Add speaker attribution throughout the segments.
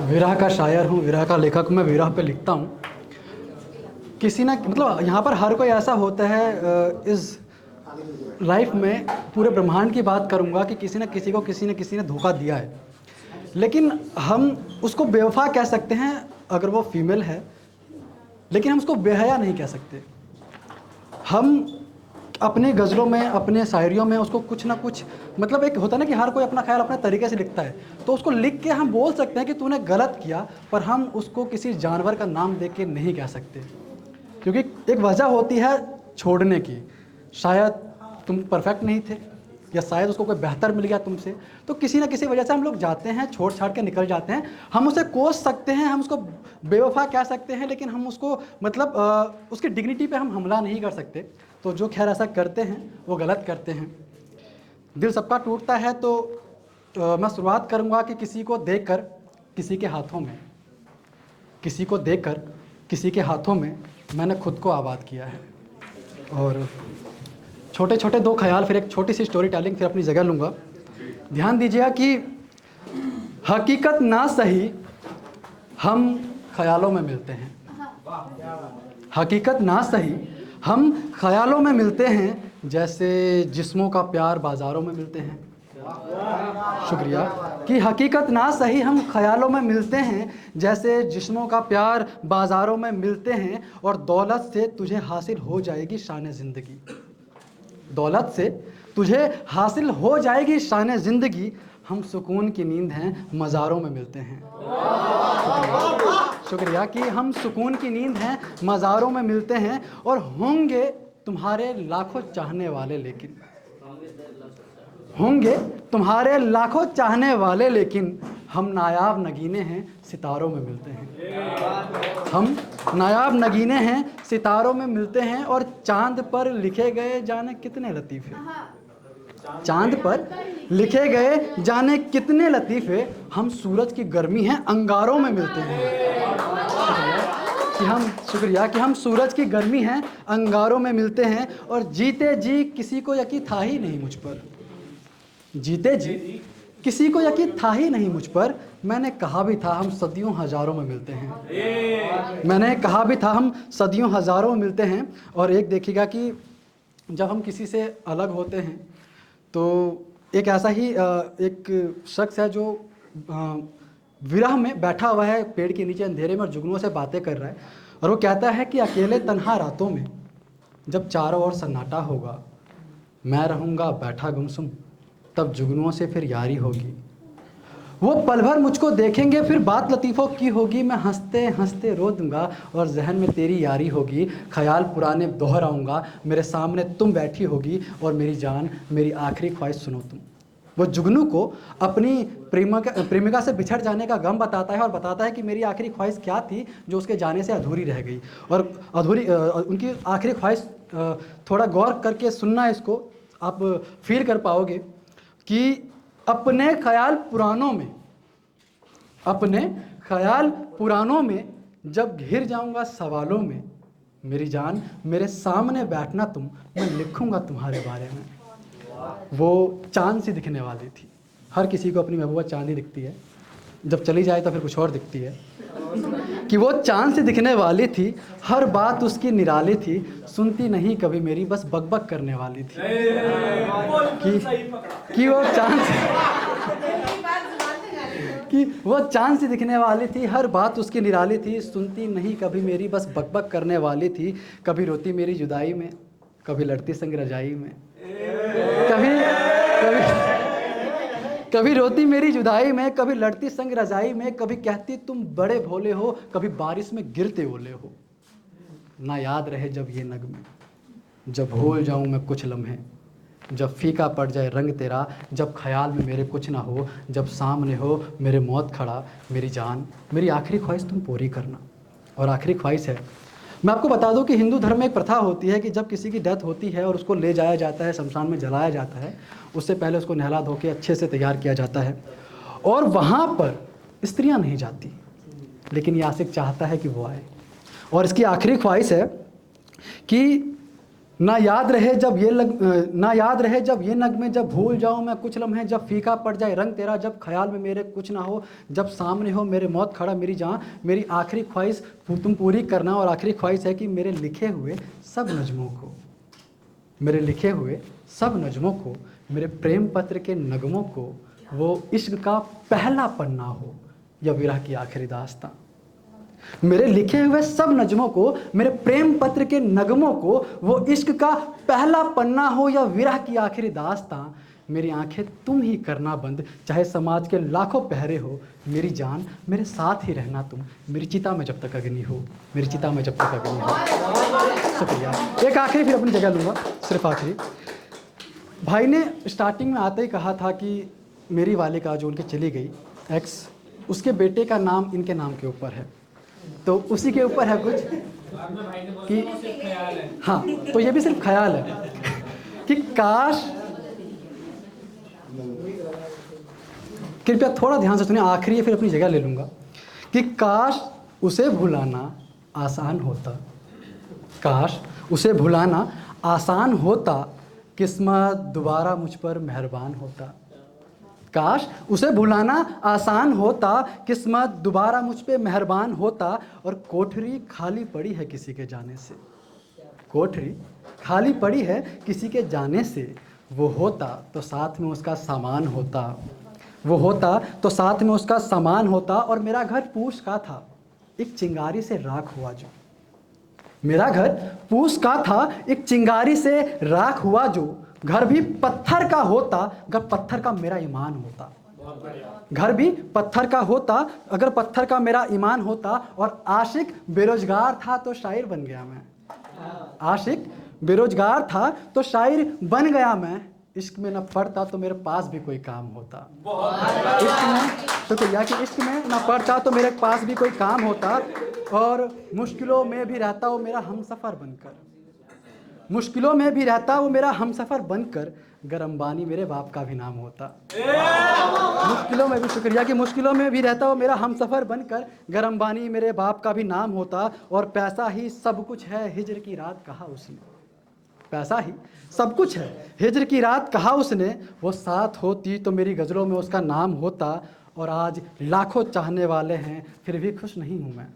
Speaker 1: विरह का शायर हूँ, विरह का लेखक, मैं विरह पे लिखता हूँ। किसी ना मतलब यहाँ पर हर कोई ऐसा होता है इस लाइफ में, पूरे ब्रह्मांड की बात करूँगा कि किसी न किसी को किसी न किसी ने धोखा दिया है, लेकिन हम उसको बेवफा कह सकते हैं अगर वो फीमेल है, लेकिन हम उसको बेहया नहीं कह सकते। हम अपने गज़लों में, अपने शायरियों में उसको कुछ ना कुछ, मतलब एक होता है ना कि हर कोई अपना ख्याल अपने तरीके से लिखता है, तो उसको लिख के हम बोल सकते हैं कि तूने गलत किया, पर हम उसको किसी जानवर का नाम दे के नहीं कह सकते, क्योंकि एक वजह होती है छोड़ने की। शायद तुम परफेक्ट नहीं थे, या शायद उसको कोई बेहतर मिल गया तुमसे, तो किसी ना किसी वजह से हम लोग जाते हैं, छोड़ छाड़ के निकल जाते हैं। हम उसे कोस सकते हैं, हम उसको बेवफा कह सकते हैं, लेकिन हम उसको मतलब उसकी डिग्निटी पे हम हमला नहीं कर सकते। तो जो खैर ऐसा करते हैं वो गलत करते हैं। दिल सबका टूटता है, तो मैं शुरुआत करूँगा कि किसी को देखकर किसी के हाथों में, किसी को देखकर किसी के हाथों में मैंने खुद को आबाद किया है। और छोटे छोटे दो ख्याल, फिर एक छोटी सी स्टोरी टेलिंग, फिर अपनी जगह लूँगा। ध्यान दीजिएगा कि हकीकत ना सही हम ख्यालों में मिलते हैं। हकीकत ना सही हम ख्यालों में मिलते हैं, जैसे जिस्मों का प्यार बाज़ारों में मिलते हैं। शुक्रिया। कि हकीकत ना सही हम ख्यालों में मिलते हैं, जैसे जिस्मों का प्यार बाज़ारों में मिलते हैं, और दौलत से तुझे हासिल हो जाएगी शान ज़िंदगी। दौलत से तुझे हासिल हो जाएगी शान ज़िंदगी, हम सुकून की नींद हैं मज़ारों में मिलते हैं। शुक्रिया। कि हम सुकून की नींद हैं मज़ारों में मिलते हैं, और होंगे तुम्हारे लाखों चाहने वाले, लेकिन होंगे तुम्हारे लाखों चाहने वाले, लेकिन हम नायाब नगीने हैं सितारों में मिलते हैं। हम नायाब नगीने हैं सितारों में मिलते हैं, और चांद पर लिखे गए जाने कितने लतीफ़े, चांद पर लिखे गए जाने कितने लतीफ़े, हम सूरज की गर्मी हैं अंगारों में मिलते हैं। कि हम, शुक्रिया, कि हम सूरज की गर्मी हैं अंगारों में मिलते हैं, और जीते जी किसी को यकीन था ही नहीं मुझ पर, जीते जी किसी को यकीन था ही नहीं मुझ पर, मैंने कहा भी था हम सदियों हज़ारों में मिलते हैं। मैंने कहा भी था हम सदियों हज़ारों में मिलते हैं। और एक देखिएगा कि जब हम किसी से अलग होते हैं, तो एक ऐसा ही एक शख्स है जो विरह में बैठा हुआ है पेड़ के नीचे अंधेरे में, और जुगनुओं से बातें कर रहा है, और वो कहता है कि अकेले तन्हा रातों में जब चारों ओर सन्नाटा होगा, मैं रहूँगा बैठा गुमसुम, तब जुगनुओं से फिर यारी होगी। वो पल भर मुझको देखेंगे, फिर बात लतीफ़ों की होगी, मैं हंसते हंसते रो दूंगा, और जहन में तेरी यारी होगी। ख्याल पुराने दोहराऊंगा, मेरे सामने तुम बैठी होगी, और मेरी जान मेरी आखिरी ख्वाहिश सुनो तुम। वो जुगनू को अपनी प्रेमिका से बिछड़ जाने का गम बताता है, और बताता है कि मेरी आखिरी ख्वाहिश क्या थी जो उसके जाने से अधूरी रह गई। और अधूरी उनकी आखिरी ख्वाहिश, थोड़ा गौर करके सुनना, इसको आप फील कर पाओगे कि अपने ख्याल पुरानों में, अपने ख्याल पुरानों में जब घिर जाऊंगा सवालों में, मेरी जान मेरे सामने बैठना तुम, मैं लिखूंगा तुम्हारे बारे में। वो चांद सी दिखने वाली थी। हर किसी को अपनी महबूबा चांद ही दिखती है, जब चली जाए तो फिर कुछ और दिखती है। कि वो चांद सी दिखने वाली थी, हर बात उसकी निराली थी, सुनती नहीं कभी मेरी, बस बकबक करने वाली थी। कि वो चांद कि वो चांद सी दिखने वाली थी, हर बात उसकी निराली थी, सुनती नहीं कभी मेरी, बस बकबक करने वाली थी। कभी रोती मेरी जुदाई में, कभी लड़ती संग रजाई में, कभी कभी कभी रोती मेरी जुदाई में, कभी लड़ती संग रजाई में, कभी कहती तुम बड़े भोले हो, कभी बारिश में गिरते ओले हो। ना याद रहे जब ये नगमे, जब भूल जाऊं मैं कुछ लम्हे, जब फीका पड़ जाए रंग तेरा, जब ख्याल में मेरे कुछ ना हो, जब सामने हो मेरे मौत खड़ा, मेरी जान मेरी आखिरी ख्वाहिश तुम पूरी करना। और आखिरी ख्वाहिश है, मैं आपको बता दूं कि हिंदू धर्म में एक प्रथा होती है कि जब किसी की डेथ होती है और उसको ले जाया जाता है, शमशान में जलाया जाता है, उससे पहले उसको नहला धो के अच्छे से तैयार किया जाता है, और वहाँ पर स्त्रियाँ नहीं जाती, लेकिन ये आशिक चाहता है कि वो आए। और इसकी आखिरी ख्वाहिश है कि ना याद रहे जब ये नगमे, जब भूल जाऊं मैं कुछ लम्हे, जब फीका पड़ जाए रंग तेरा, जब ख्याल में मेरे कुछ ना हो, जब सामने हो मेरे मौत खड़ा मेरी जान, मेरी आखिरी ख्वाहिश तुम पूरी करना। और आखिरी ख्वाहिश है कि मेरे लिखे हुए सब नज़मों को, मेरे लिखे हुए सब नज़मों को, मेरे प्रेम पत्र के नगमों को वो इश्क का पहला पन्ना हो या विरह की आखिरी दास्तां। मेरे लिखे हुए सब नज़मों को, मेरे प्रेम पत्र के नगमों को वो इश्क का पहला पन्ना हो या विरह की आखिरी दास्तां। मेरी आंखें तुम ही करना बंद, चाहे समाज के लाखों पहरे हो। मेरी जान मेरे साथ ही रहना तुम, मेरी चिता में जब तक अग्नि हो, मेरी चिता में जब तक अग्नि हो। शुक्रिया। एक आखिरी फिर अपनी जगह लूँगा, सिर्फ आखिरी। भाई ने स्टार्टिंग में आते ही कहा था कि मेरी वालिका जो उनकी चली गई एक्स, उसके बेटे का नाम इनके नाम के ऊपर है, तो उसी के ऊपर है कुछ कि हाँ, तो ये भी सिर्फ ख्याल है कि काश, कृपया थोड़ा ध्यान से सुनिए, आखिरी है फिर अपनी जगह ले लूँगा, कि काश उसे भुलाना आसान होता, काश उसे भुलाना आसान होता, किस्मत दोबारा मुझ पर मेहरबान होता। काश उसे भुलाना आसान होता, किस्मत दोबारा मुझ पे मेहरबान होता। और कोठरी खाली पड़ी है किसी के जाने से, कोठरी खाली पड़ी है किसी के जाने से, वो होता तो साथ में उसका सामान होता, वो होता तो साथ में उसका सामान होता। और मेरा घर पूछ का था एक चिंगारी से राख हुआ जो, मेरा घर पूछ का था एक चिंगारी से राख हुआ जो। घर भी पत्थर का होता अगर पत्थर का मेरा ईमान होता, घर भी पत्थर का होता अगर पत्थर का मेरा ईमान होता। और आशिक बेरोजगार था तो शायर बन गया मैं, आशिक बेरोजगार था तो शायर बन गया मैं। इश्क में न पढ़ता तो मेरे पास भी कोई काम होता, इश्क में, शुक्रिया, कि इश्क में न पढ़ता तो मेरे पास भी कोई काम होता। और मुश्किलों में भी रहता वो मेरा हमसफ़र बनकर, मुश्किलों में भी रहता वो मेरा हमसफ़र बनकर। गर अंबानी मेरे बाप का भी नाम होता, मुश्किलों में भी, शुक्रिया, कि मुश्किलों में भी रहता वो मेरा हमसफ़र बनकर। गर अंबानी मेरे बाप का भी नाम होता। और पैसा ही सब कुछ है हिज्र की रात कहा उसने, पैसा ही सब कुछ है हिज्र की रात कहा उसने। वो साथ होती तो मेरी गज़लों में उसका नाम होता। और आज लाखों चाहने वाले हैं फिर भी खुश नहीं हूँ मैं,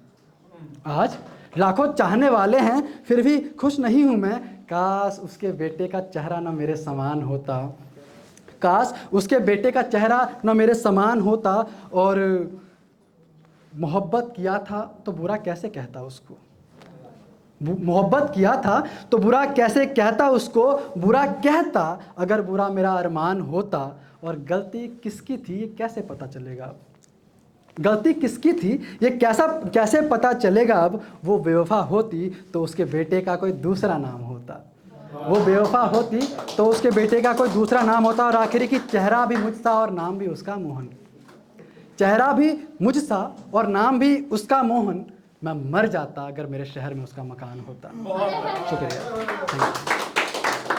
Speaker 1: आज लाखों चाहने वाले हैं फिर भी खुश नहीं हूँ मैं। काश उसके बेटे का चेहरा न मेरे समान होता, काश उसके बेटे का चेहरा न मेरे समान होता। और मोहब्बत किया था तो बुरा कैसे कहता उसको, मोहब्बत किया था तो बुरा कैसे कहता उसको, बुरा कहता अगर बुरा मेरा अरमान होता। और गलती किसकी थी ये कैसे पता चलेगा, गलती किसकी थी ये कैसे पता चलेगा अब। वो बेवफा होती तो उसके बेटे का कोई दूसरा नाम होता, वो बेवफा होती तो उसके बेटे का कोई दूसरा नाम होता। और आखिरी की चेहरा भी मुझसा और नाम भी उसका मोहन, चेहरा भी मुझसा और नाम भी उसका मोहन। मैं मर जाता अगर मेरे शहर में उसका मकान होता। शुक्रिया।